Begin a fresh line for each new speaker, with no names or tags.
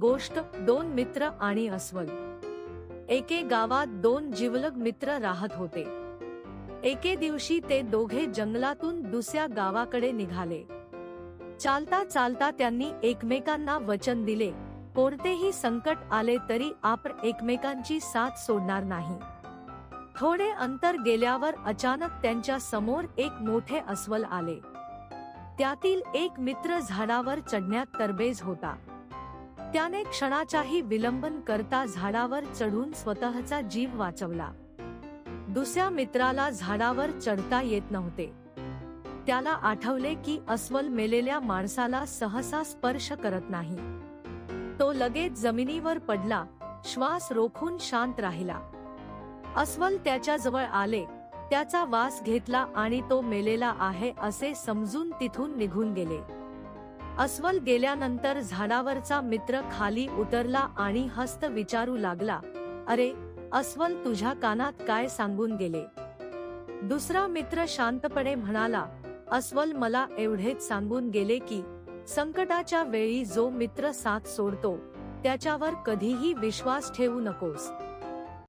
गोष्ट दोन मित्र आणि अस्वल। एके गावात दोन जिवलग मित्र राहत होते। एके दिवशी ते दोघे जंगलातून दुसऱ्या गावाकडे निघाले। चालता चालता त्यांनी एकमेकांना वचन दिले, कोणतेही संकट आले तरी आपण एकमेकांची साथ सोडणार नाही। थोडे अंतर गेल्यावर अचानक त्यांच्या समोर एक मोठे अस्वल आले। त्यातील एक मित्र झाडावर चढण्यात तरबेज होता। त्याने क्षणाचाही विलंब न करता झाडावर चढून स्वतःचा जीव वाचवला। दुसऱ्या मित्राला झाडावर चढता येत नव्हते। त्याला आठवले की अस्वल मेलेल्या माणसाला सहसा स्पर्श करत नाही। तो लगेच जमिनीवर पडला, श्वास रोखून शांत राहिला। अस्वल त्याच्याजवळ आले, त्याचा वास घेतला आणि तो मेलेला आहे असे समजून तिथून निघून गेले। अस्वल गेल्यानंतर झाडावरचा मित्र खाली उतरला आणि हसत विचारू लागला, अरे अस्वल, तुझ्या कानात काय सांगून गेले? दुसरा मित्र शांतपणे म्हणाला, अस्वल, मला एवढेच सांगून गेले की संकटाच्या वेळी जो मित्र साथ सोडतो त्याच्यावर कधीही विश्वास ठेवू नकोस।